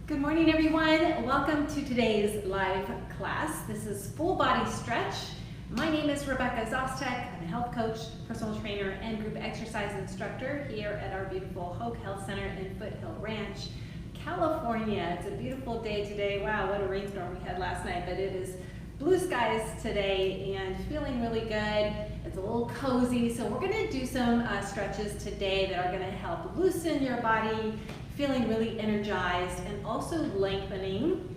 Good morning, everyone. Welcome to today's live class. This is full body stretch. My name is Rebecca Zostek. I'm a health coach, personal trainer, and group exercise instructor here at our beautiful Hoag Health Center in Foothill Ranch, California. It's a beautiful day today. Wow, what a rainstorm we had last night, but it is blue skies today and feeling really good. It's a little cozy, so we're going to do some stretches today that are going to help loosen your body, feeling really energized, and also lengthening.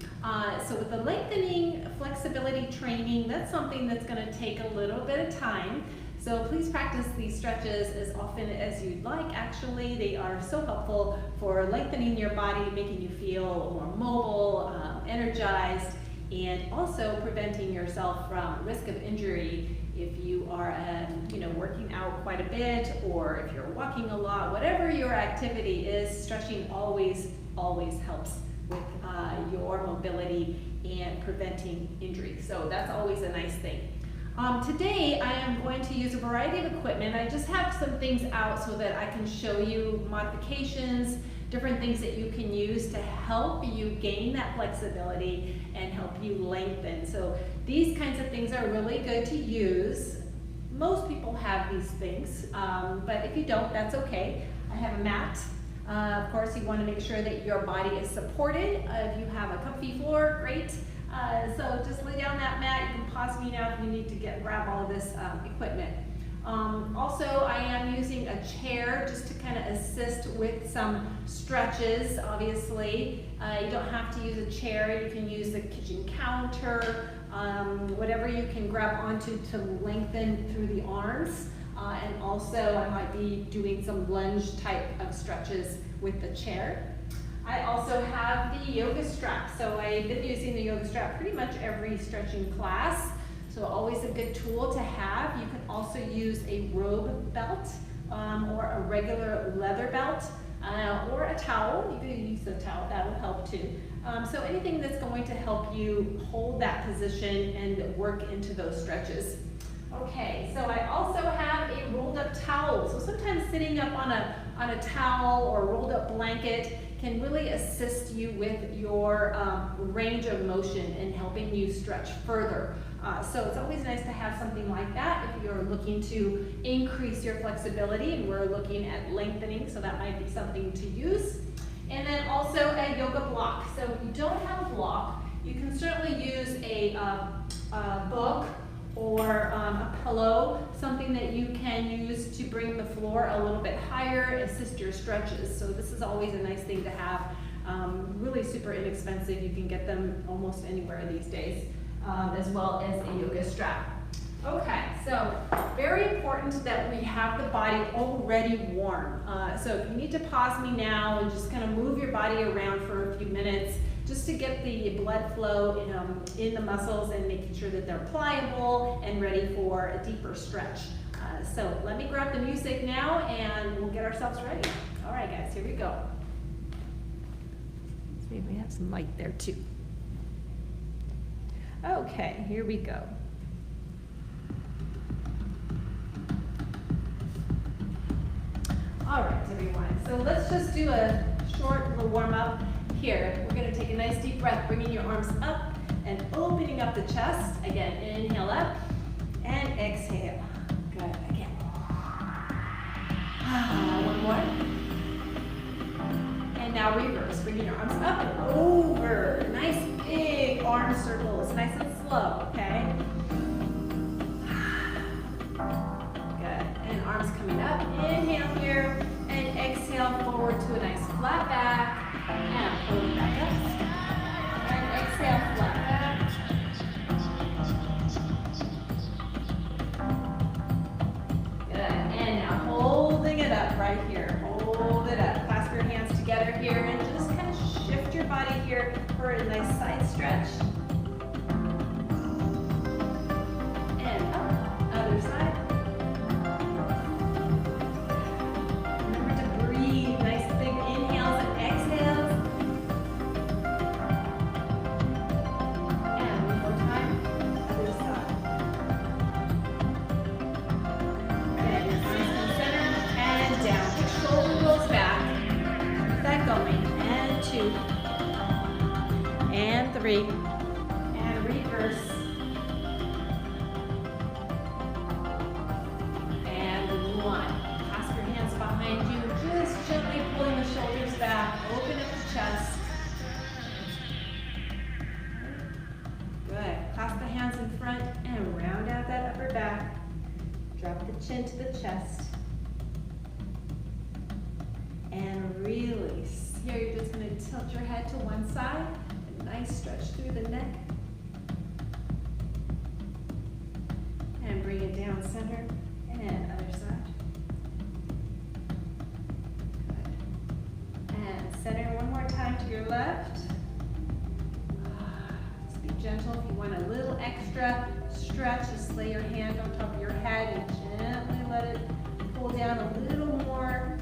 So with the lengthening flexibility training, that's something that's going to take a little bit of time. So please practice these stretches as often as you'd like. Actually, they are so helpful for lengthening your body, making you feel more mobile, energized, and also preventing yourself from risk of injury if you are working out quite a bit, or if you're walking a lot. Whatever your activity is, stretching always helps with your mobility and preventing injury. So that's always a nice thing. Today I am going to use a variety of equipment. I just have some things out so that I can show you modifications, different things that you can use to help you gain that flexibility and help you lengthen. So these kinds of things are really good to use. Most people have these things, but if you don't, that's okay. I have a mat. Of course, you want to make sure that your body is supported. If you have a comfy floor, great. So just lay down that mat. You can pause me now if you need to grab all of this equipment. Also, I am using a chair just to kind of assist with some stretches, obviously. You don't have to use a chair. You can use the kitchen counter, whatever you can grab onto to lengthen through the arms. And also, I might be doing some lunge type of stretches with the chair. I also have the yoga strap. So I've been using the yoga strap pretty much every stretching class. So always a good tool to have. You can also use a robe belt or a regular leather belt or a towel. You can use a towel, that will help too. So anything that's going to help you hold that position and work into those stretches. Okay, so I also have a rolled up towel. So sometimes sitting up on a towel or rolled up blanket can really assist you with your range of motion and helping you stretch further. So it's always nice to have something like that if you're looking to increase your flexibility, and we're looking at lengthening, so that might be something to use. And then also a yoga block. So if you don't have a block, you can certainly use a book or a pillow, something that you can use to bring the floor a little bit higher, assist your stretches. So this is always a nice thing to have. Really super inexpensive. You can get them almost anywhere these days, as well as a yoga strap. Okay, so very important that we have the body already warm. So if you need to pause me now and just kind of move your body around for a few minutes, just to get the blood flow in the muscles and making sure that they're pliable and ready for a deeper stretch. So let me grab the music now and we'll get ourselves ready. All right, guys, here we go. So maybe we have some light there too. Okay, here we go. All right, everyone. So let's just do a short little warm up. Here, we're going to take a nice deep breath, bringing your arms up and opening up the chest. Again, inhale up and exhale. Good. Again. One more. And now reverse, bringing your arms up and over. Nice big arm circles, nice and slow, okay? Good. And arms coming up. Inhale here and exhale forward to a nice flat back. And pull it back up. And exhale, flat back. Good. And now holding it up right here. Hold it up. Clasp your hands together here and just kind of shift your body here for a nice side stretch. And up. Other side. Remember to breathe. Nice big inhales and exhales. And one more time. Other side. And nice and center. And down. The shoulder goes back. Keep that going. And two. 3, and reverse. And 1. Clasp your hands behind you, just gently pulling the shoulders back, open up the chest. Good. Clasp the hands in front and round out that upper back. Drop the chin to the chest. And release. Here you're just going to tilt your head to one side. A nice stretch through the neck. And bring it down center. And other side. Good. And center one more time to your left. Just be gentle. If you want a little extra stretch, just lay your hand on top of your head and gently let it pull down a little more.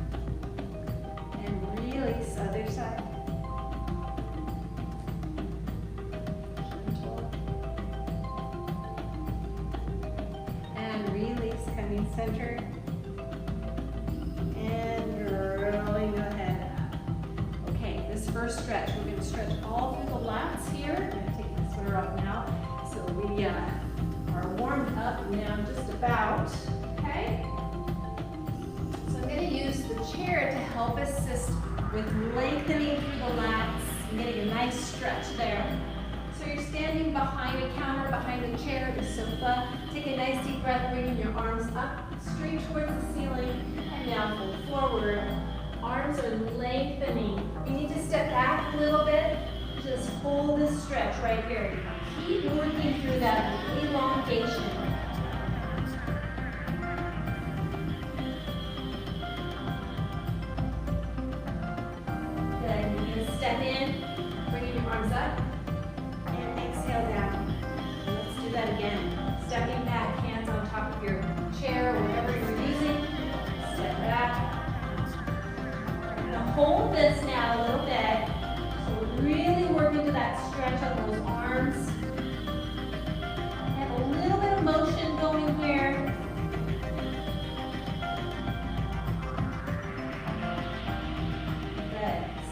Release, other side. Gentle. And release, coming center. And rolling the head up. Okay, this first stretch, we're going to stretch all through the lats here. I'm going to take my sweater off now. So we are warmed up now just about, okay? So I'm going to use the chair to help assist with lengthening through the lats and getting a nice stretch there. So you're standing behind a counter, behind the chair, the sofa. Take a nice deep breath, bringing your arms up, straight towards the ceiling, and now fold forward. Arms are lengthening. You need to step back a little bit. Just hold this stretch right here. Keep working through that elongation. Step in, bringing your arms up, and exhale down. Let's do that again. Stepping back, hands on top of your chair, or whatever you're using. Step back. We're going to hold this now a little bit. So we're really working to that stretch on those arms. Have a little bit of motion going here.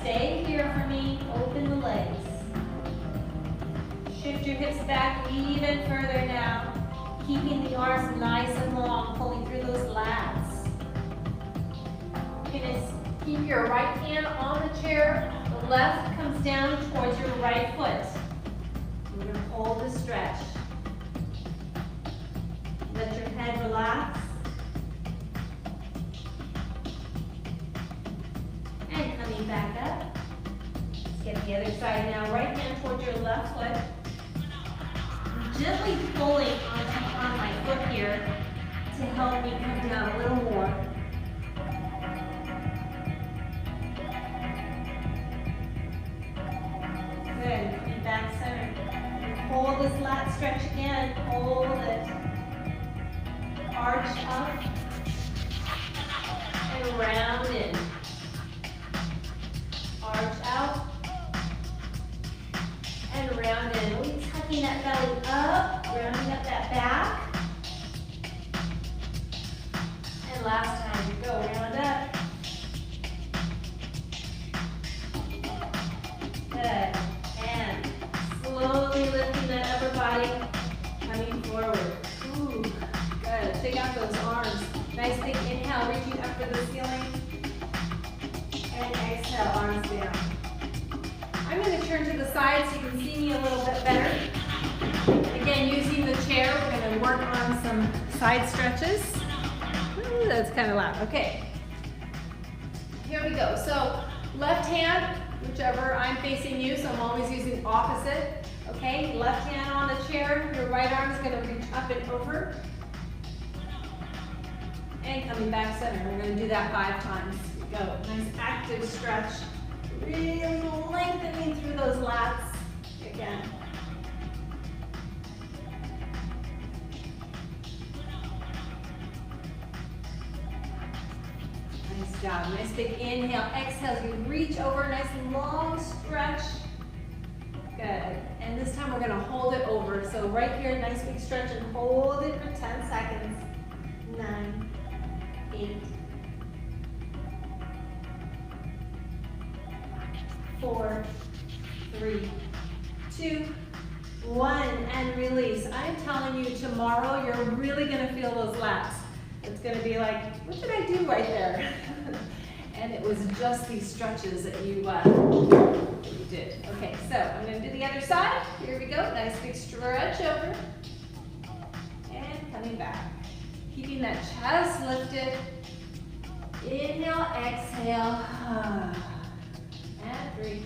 Stay here for me, open the legs. Shift your hips back even further now, keeping the arms nice and long, pulling through those lats. You're going to keep your right hand on the chair, the left comes down towards your right foot. We're going to hold the stretch. Let your head relax. And coming back up. Let's get the other side now. Right hand towards your left foot. Gently pulling on my foot here to help me come down a little more. Good. Coming back center. Hold this lat stretch again. Hold it. Arch up. And round in. Arch out. And round in. Really tucking that belly up. Rounding up that back. And last time you go. Round up. Good. And slowly lifting that upper body. Coming forward. Ooh. Good. Shake out those arms. Nice big inhale, reaching up to the ceiling. And exhale, arms down. I'm going to turn to the side so you can see me a little bit better. Again, using the chair, we're going to work on some side stretches. Ooh, that's kind of loud. Okay. Here we go. So left hand, whichever I'm facing you, so I'm always using opposite. Okay, left hand on the chair, your right arm is going to reach up and over. And coming back center. We're going to do that 5 times. Here we go. Nice active stretch. Really lengthening through those lats. Again. Nice job. Nice big inhale. Exhale as you reach over. Nice long stretch. Good. And this time we're going to hold it over. So right here, nice big stretch and hold it for 10 seconds. 9, 8, 4, 3, 2, 2, 1, and release. I'm telling you, tomorrow you're really gonna feel those lats. It's gonna be like, what did I do right there? And it was just these stretches that you did. Okay, so I'm gonna do the other side. Here we go, nice big stretch over. And coming back. Keeping that chest lifted. Inhale, exhale. And 3.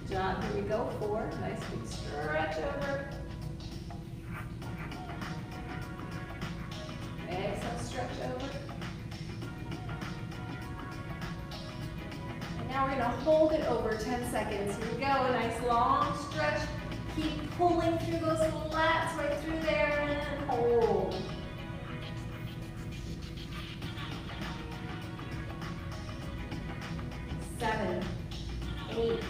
Good job, here we go, 4. Nice big stretch over. Exhale, stretch over. And now we're gonna hold it over 10 seconds. Here we go, a nice long stretch. Keep pulling through those lats right through there and hold. 7, 8,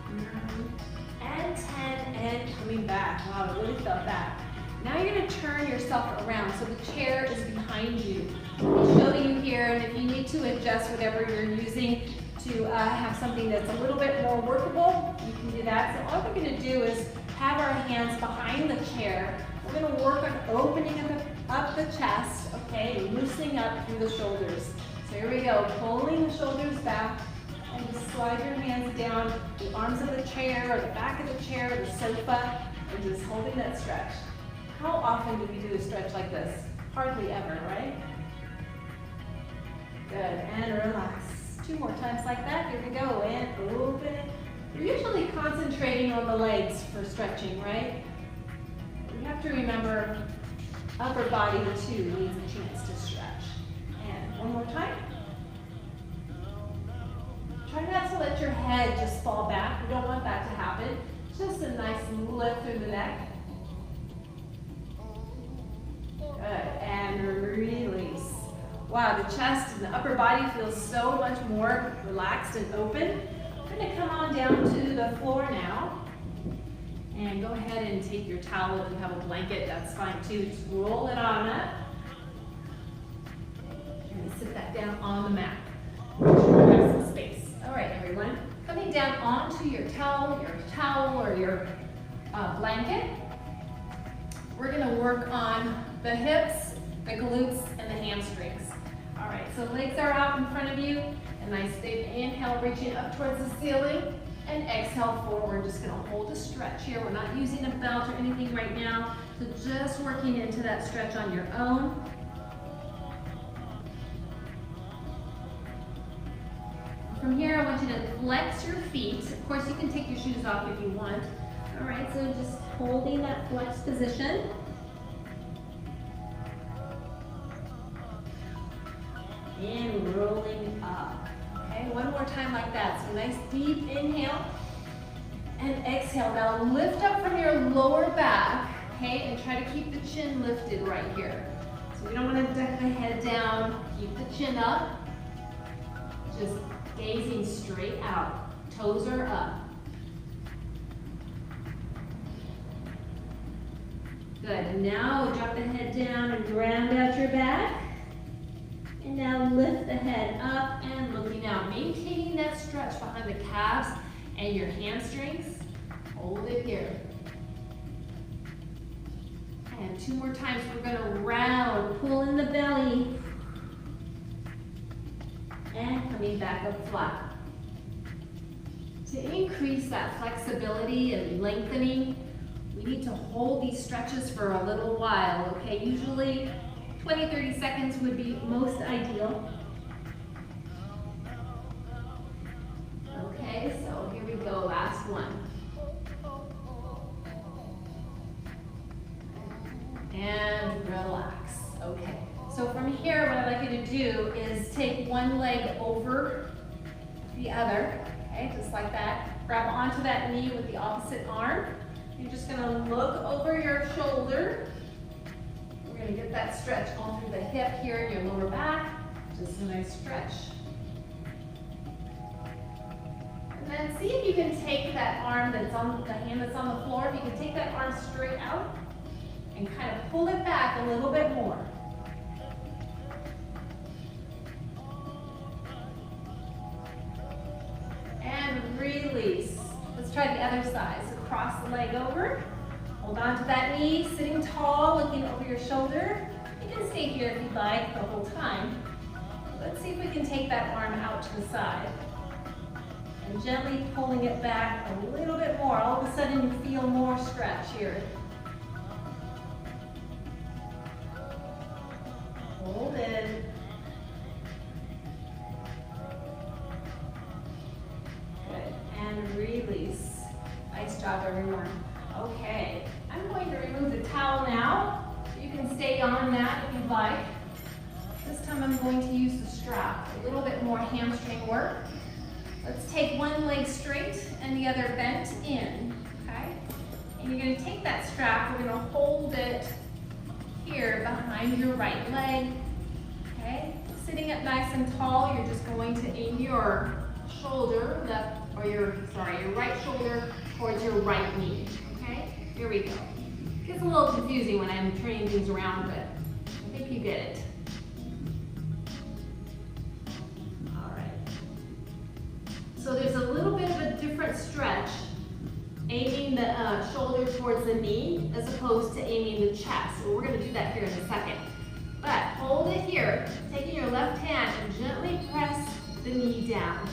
9, and 10, and coming back. Wow, I really felt that. Now you're going to turn yourself around so the chair is behind you. I'll show you here, and if you need to adjust whatever you're using to have something that's a little bit more workable, you can do that. So all we're going to do is have our hands behind the chair. We're going to work on opening up the chest, okay, loosening up through the shoulders. So here we go, pulling the shoulders back, and just slide your hands down the arms of the chair or the back of the chair or the sofa, and just holding that stretch. How often do we do a stretch like this? Hardly ever, right? Good, and relax. 2 more times like that. Here we go, and open it. We're usually concentrating on the legs for stretching, right? We have to remember upper body too needs a chance to stretch. And 1 more time. Try not to let your head just fall back. We don't want that to happen. Just a nice lift through the neck. Good, and release. Wow, the chest and the upper body feels so much more relaxed and open. We're gonna come on down to the floor now. And go ahead and take your towel. If you have a blanket, that's fine too. Just roll it on up. And sit that down on the mat. Make sure you have some space. All right, everyone. Coming down onto your towel or your blanket. We're gonna work on the hips, the glutes, and the hamstrings. All right, so legs are out in front of you. A nice big inhale, reaching up towards the ceiling, and exhale forward. Just gonna hold a stretch here. We're not using a belt or anything right now, so just working into that stretch on your own. From here, I want you to flex your feet. Of course, you can take your shoes off if you want. All right, so just holding that flex position. And rolling up. Okay, 1 more time like that. So nice deep inhale and exhale. Now lift up from your lower back, okay, and try to keep the chin lifted right here. So we don't want to duck the head down. Keep the chin up. Just gazing straight out. Toes are up. Good. Now drop the head down and round out your back. And now lift the head up and looking out. Maintaining that stretch behind the calves and your hamstrings. Hold it here. And 2 more times. We're going to round, pull in the belly. And coming back up flat. To increase that flexibility and lengthening, we need to hold these stretches for a little while, okay? Usually 20-30 seconds would be most ideal. Okay, so here we go, last one. And relax, okay. So from here, what I'd like you to do is take one leg over the other, okay, just like that. Grab onto that knee with the opposite arm. You're just gonna look over your shoulder. We're gonna get that stretch all through the hip here in your lower back. Just a nice stretch. And then see if you can take that arm that's on the hand that's on the floor, if you can take that arm straight out and kind of pull it back a little bit more. release. Let's try the other side. So cross the leg over. Hold on to that knee, sitting tall, looking over your shoulder. You can stay here if you'd like the whole time. Let's see if we can take that arm out to the side. And gently pulling it back a little bit more. All of a sudden you feel more stretch here. Hold in. Good. And release. Nice job, everyone. Okay. I'm going to remove the towel now. You can stay on that if you'd like. This time I'm going to use the strap. A little bit more hamstring work. Let's take one leg straight and the other bent in. Okay? And you're going to take that strap. We're going to hold it here behind your right leg. Okay? Sitting up nice and tall, you're just going to aim your shoulder left, or your right shoulder towards your right knee. Okay? Here we go. It gets a little confusing when I'm turning things around, but I think you get it. All right. So there's a little bit of a different stretch, aiming the shoulder towards the knee as opposed to aiming the chest. So we're going to do that here in a second. But hold it here, taking your left hand and gently press the knee down.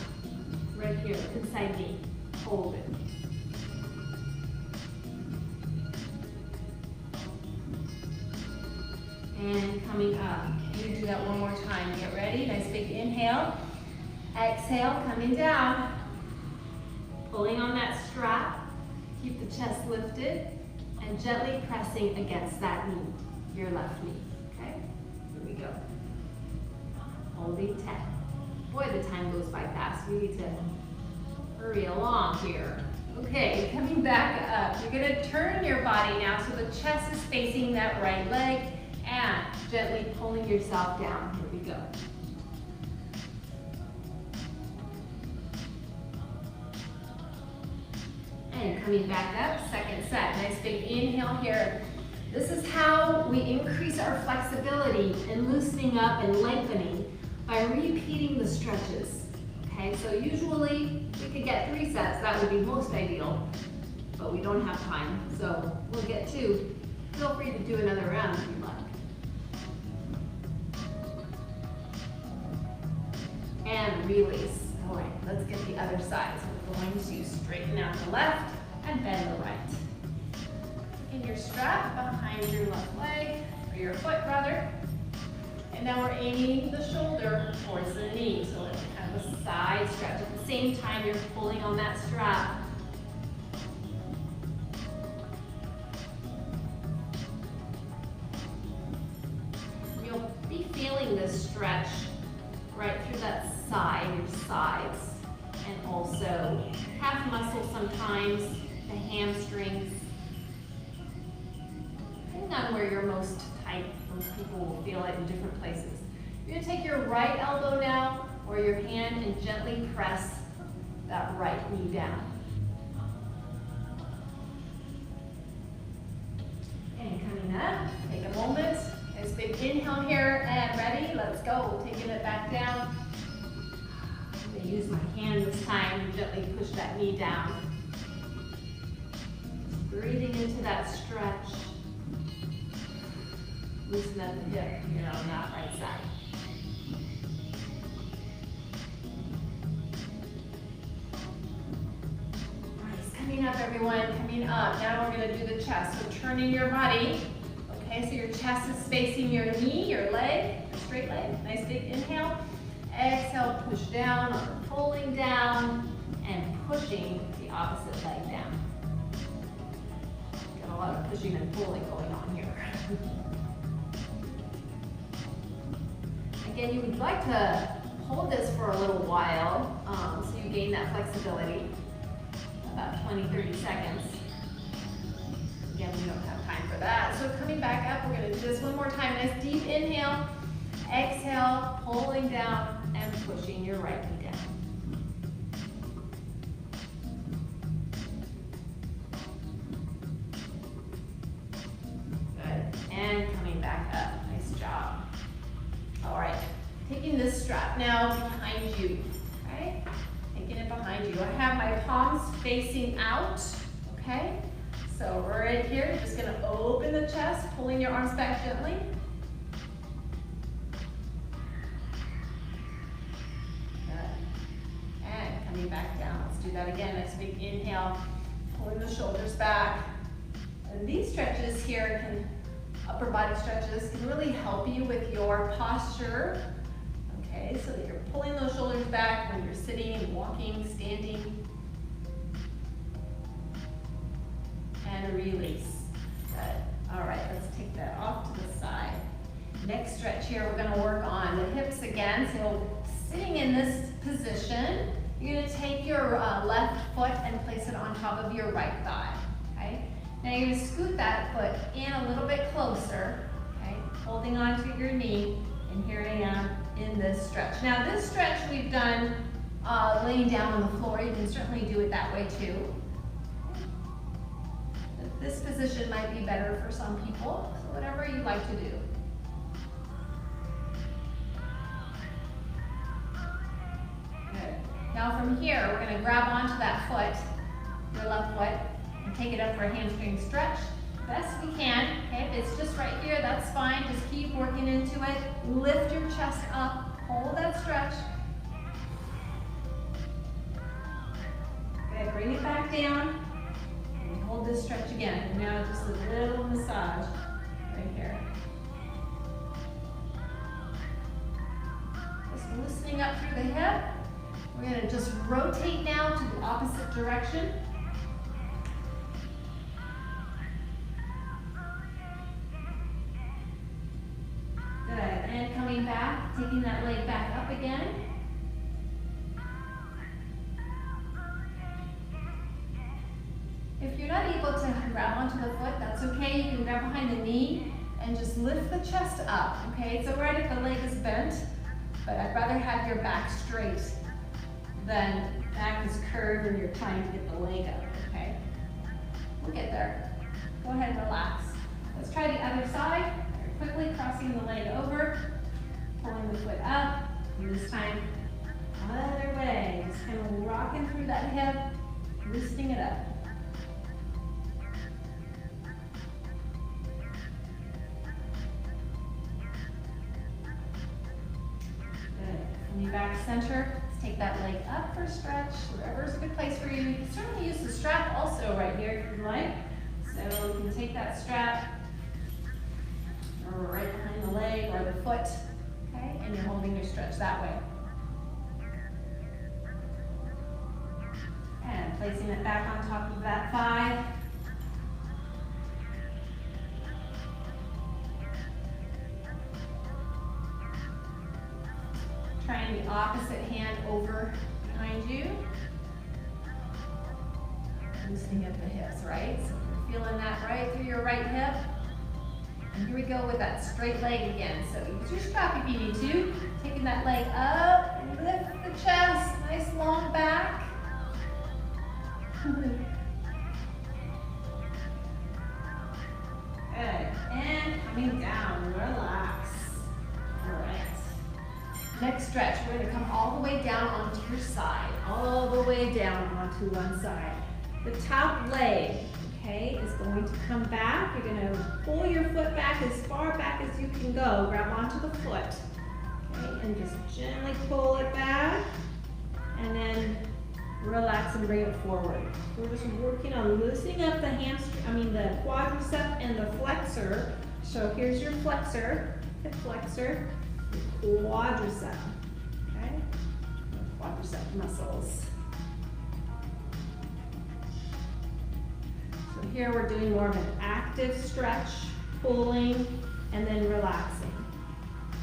Right here, inside knee. Hold it. And coming up. You do that one more time. Get ready. Nice big inhale. Exhale, coming down. Pulling on that strap. Keep the chest lifted. And gently pressing against that knee, your left knee. Okay? Here we go. Holding 10. Boy, the time goes by fast. We need to hurry along here. Okay, coming back up. You're going to turn your body now so the chest is facing that right leg and gently pulling yourself down. Here we go. And coming back up, second set. Nice big inhale here. This is how we increase our flexibility and loosening up and lengthening by repeating the stretches. Okay, so usually we could get 3 sets. That would be most ideal, but we don't have time, so we'll get 2. Feel free to do another round if you'd like. And release. All right, let's get the other side. So we're going to straighten out the left and bend the right. Taking your strap behind your left leg, or your foot rather. And now we're aiming the shoulder towards the knee. So it's kind of a side stretch. At the same time, you're pulling on that strap. You'll be feeling this stretch right through that side, your sides, and also calf muscles sometimes, the hamstrings. Depending on where you're most tight, most people will feel it in different places. You're going to take your right elbow now, or your hand, and gently press that right knee down. And coming up, take a moment. Nice big inhale here, and ready, let's go. Taking it back down. I'm going to use my hand this time and gently push that knee down. Breathing into that stretch. Loosen up the hip here on that right side. Nice. Coming up, everyone. Coming up. Now we're going to do the chest. So turning your body. Okay, so your chest is facing your knee, your leg, your straight leg. Nice big inhale. Exhale, push down, or pulling down, and pushing the opposite leg down. Got a lot of pushing and pulling going on here. Again, you would like to hold this for a little while so you gain that flexibility, about 20-30 seconds. Again, we don't have time for that. So coming back up, we're going to do this one more time. Nice deep inhale, exhale, pulling down and pushing your right knee down. Good. And coming back up. Nice job. All right. Taking this strap now behind you. Okay? taking it behind you. I have my palms facing out, okay? So right here, you're just gonna open the chest, pulling your arms back gently. Good. And coming back down. Let's do that again. Nice big inhale, pulling the shoulders back. And these stretches here upper body stretches can really help you with your posture. Okay, so that you're pulling those shoulders back when you're sitting, walking, standing. And release. Good. All right, let's take that off to the side. Next stretch here, we're gonna work on the hips again. So sitting in this position, you're gonna take your left foot and place it on top of your right thigh, okay? Now you're gonna scoot that foot in a little bit closer, okay? Holding onto your knee, and here I am in this stretch. Now this stretch we've done laying down on the floor. You can certainly do it that way too. This position might be better for some people, so whatever you like to do. Good. Now from here, we're going to grab onto that foot, your left foot, and take it up for a hamstring stretch. Best we can. Okay, if it's just right here, that's fine. Just keep working into it. Lift your chest up, hold that stretch. Good, bring it back down. Hold this stretch again. And now just a little massage right here. Just loosening up through the hip. We're going to just rotate now to the opposite direction. Good. And coming back, taking that leg back up again. If you're not able to grab onto the foot, that's okay. You can grab behind the knee and just lift the chest up, okay? It's all right if the leg is bent, but I'd rather have your back straight than back is curved and you're trying to get the leg up, okay? We'll get there. Go ahead and relax. Let's try the other side. Very quickly crossing the leg over, pulling the foot up, and this time, other way. Just kind of rocking through that hip, loosening it up. Back center. Let's take that leg up for a stretch, wherever's a good place for you. You can certainly use the strap also right here if you'd like. So you can take that strap right behind the leg or the foot, okay? And you're holding your stretch that way. And placing it back on top of that thigh. Trying the opposite hand over behind you. Loosening up the hips, right? So you're feeling that right through your right hip. And here we go with that straight leg again. So use your strap if you need to. Taking that leg up, lift the chest, nice long back. Good. And coming down, relax. All right. Next stretch, we're going to come all the way down onto your side, all the way down onto one side. The top leg, okay, is going to come back. You're going to pull your foot back as far back as you can go. Grab onto the foot, okay, and just gently pull it back, and then relax and bring it forward. We're just working on loosening up the hamstring, the quadricep and the flexor. So here's your flexor, hip flexor. Quadricep, okay? Quadricep muscles. So here we're doing more of an active stretch, pulling, and then relaxing.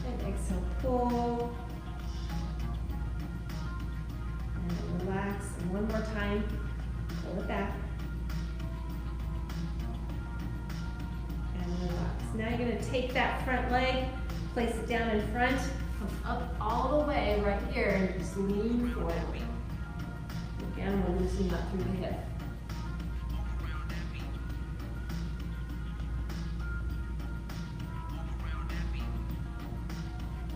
And exhale, pull. And relax. And one more time, pull it back. And relax. Now you're going to take that front leg, place it down in front, come up all the way right here and just lean forward. Again, we're loosening up through the hip.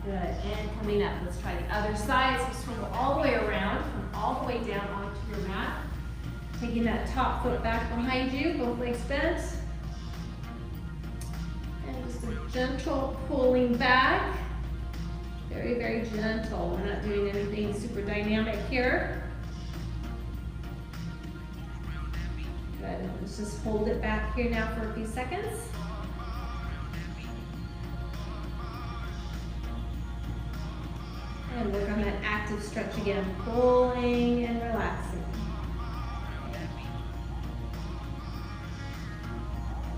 Good, and coming up, let's try the other side. So swing all the way around, come all the way down onto your mat. Taking that top foot back behind you, both legs bent. And just a gentle pulling back. Very, very gentle. We're not doing anything super dynamic here. Good. Let's just hold it back here now for a few seconds. And work on that active stretch again, pulling and relaxing.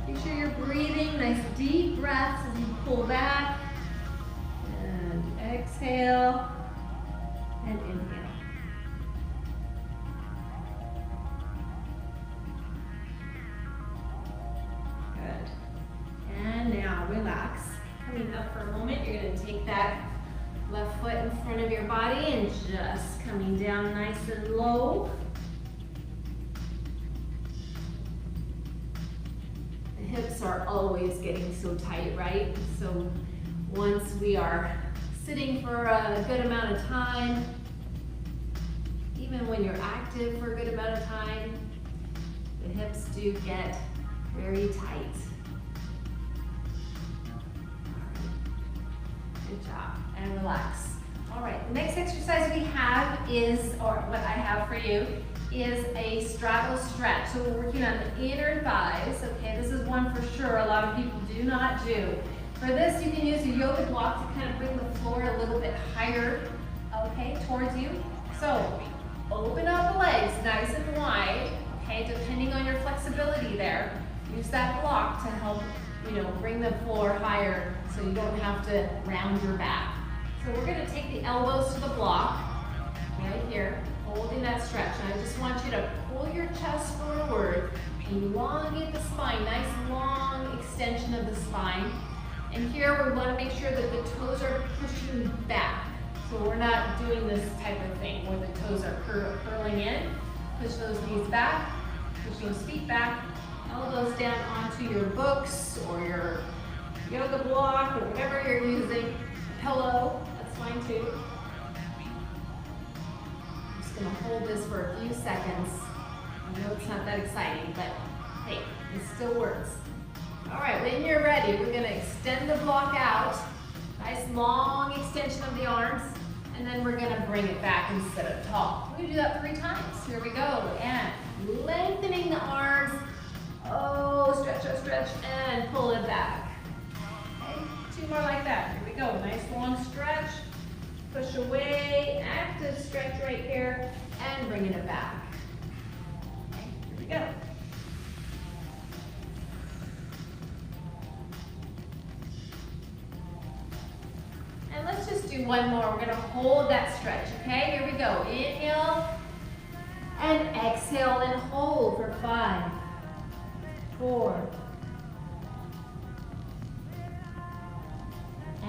Make sure you're breathing, nice deep breaths as you pull back. And exhale and inhale. Good. And now relax. Coming up for a moment, you're going to take that left foot in front of your body and just coming down nice and low. The hips are always getting so tight, right? So once we are sitting for a good amount of time, even when you're active for a good amount of time, the hips do get very tight. Good job, and relax. All right, the next exercise we have is, or what I have for you, is a straddle stretch. So we're working on the inner thighs, okay? This is one for sure a lot of people do not do. For this, you can use a yoga block to kind of bring the floor a little bit higher, okay, towards you. So open up the legs nice and wide, okay, depending on your flexibility there. Use that block to help, bring the floor higher so you don't have to round your back. So we're going to take the elbows to the block right here, holding that stretch. And I just want you to pull your chest forward, elongate the spine, nice long extension of the spine. And here we want to make sure that the toes are pushing back. So we're not doing this type of thing where the toes are curling in. Push those knees back, push those feet back, elbows down onto your books or your yoga block or whatever you're using. Pillow, that's fine too. I'm just going to hold this for a few seconds. I know it's not that exciting, but hey, it still works. All right, when you're ready, we're going to extend the block out. Nice long extension of the arms, and then we're going to bring it back and sit up tall. We're going to do that 3 times. Here we go. And lengthening the arms. Oh, stretch, stretch, stretch, and pull it back. Okay, 2 more like that. Here we go. Nice long stretch. Push away. Active stretch right here, and bringing it back. Okay, here we go. And let's just do one more. We're going to hold that stretch, okay? Here we go. Inhale and exhale and hold for 5, 4,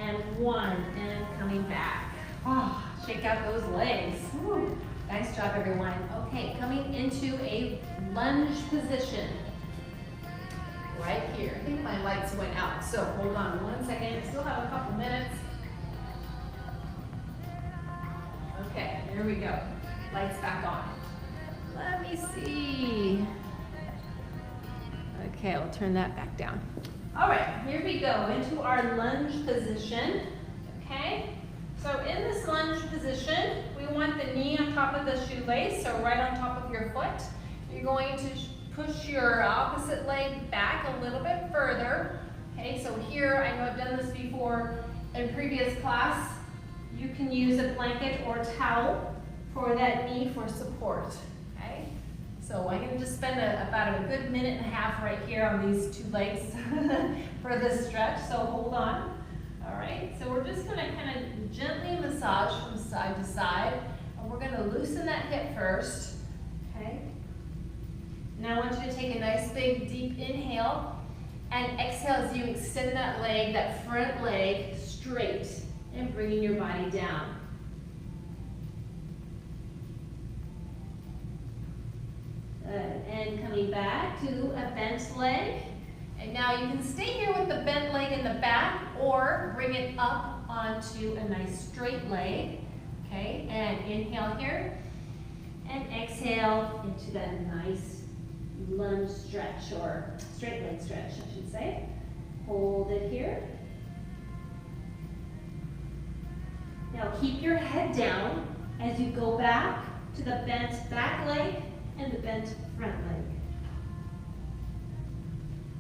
and 1, and coming back. Oh, shake out those legs. Woo. Nice job, everyone. Okay, coming into a lunge position. Right here. I think my lights went out, so hold on 1 second. Still have a couple minutes. Okay, here we go. Lights back on. Let me see. Okay, I'll turn that back down. All right, here we go into our lunge position. Okay, so in this lunge position, we want the knee on top of the shoelace, so right on top of your foot. You're going to push your opposite leg back a little bit further. Okay, so here, I know I've done this before in previous class. You can use a blanket or towel for that knee for support, okay? So I'm going to just spend about a good minute and a half right here on these 2 legs for this stretch, so hold on. All right, so we're just going to kind of gently massage from side to side, and we're going to loosen that hip first, okay? Now I want you to take a nice big deep inhale, and exhale as you extend that leg, that front leg, straight. And bringing your body down. Good. And coming back to a bent leg. And now you can stay here with the bent leg in the back or bring it up onto a nice straight leg. Okay, and inhale here. And exhale into that nice lunge stretch, or straight leg stretch, I should say. Hold it here. Now keep your head down as you go back to the bent back leg and the bent front leg.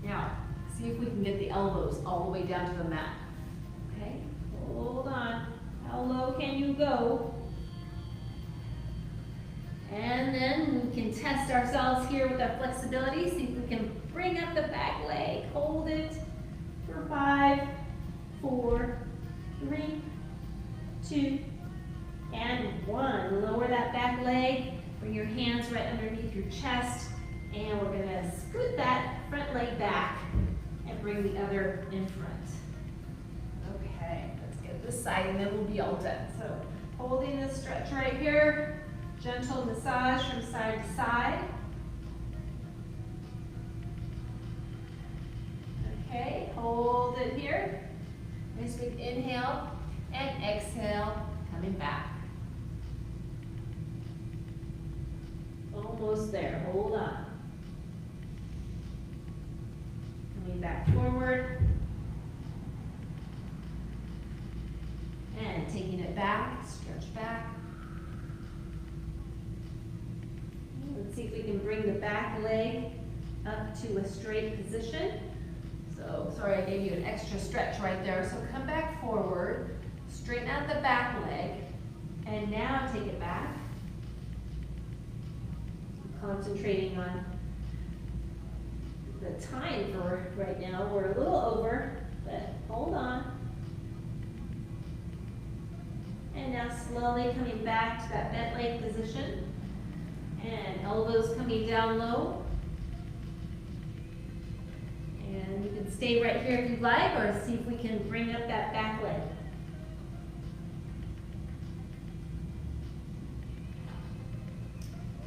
Now, see if we can get the elbows all the way down to the mat. Okay, hold on. How low can you go? And then we can test ourselves here with our flexibility. See if we can bring up the back leg. Hold it for 5, 4, 3, 2, and 1. Lower that back leg. Bring your hands right underneath your chest. And we're going to scoot that front leg back and bring the other in front. Okay, let's get this side and then we'll be all done. So holding this stretch right here. Gentle massage from side to side. Okay, hold it here. Nice big inhale and exhale, coming back. Almost there, hold on. Coming back forward. And taking it back, stretch back. Let's see if we can bring the back leg up to a straight position. So, sorry I gave you an extra stretch right there. So come back forward, straighten out the back leg, and now take it back. Concentrating on the time for right now. We're a little over, but hold on. And now slowly coming back to that bent leg position. And elbows coming down low. And you can stay right here if you'd like, or see if we can bring up that back leg.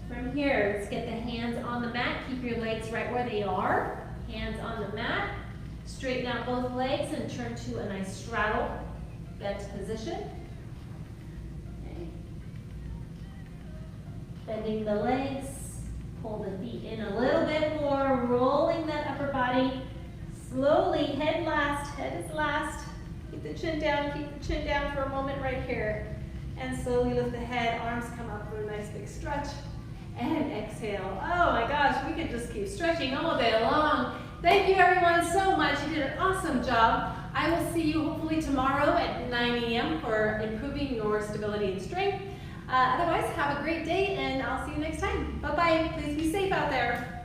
From here, let's get the hands on the mat. Keep your legs right where they are. Hands on the mat. Straighten out both legs and turn to a nice straddle bent position. Bending the legs, pull the feet in a little bit more, rolling that upper body. Slowly, head last, head is last. Keep the chin down for a moment right here. And slowly lift the head, arms come up for a nice big stretch. And exhale. Oh my gosh, we could just keep stretching all day long. Thank you everyone so much. You did an awesome job. I will see you hopefully tomorrow at 9 a.m. for improving your stability and strength. Otherwise, have a great day, and I'll see you next time. Bye-bye. Please be safe out there.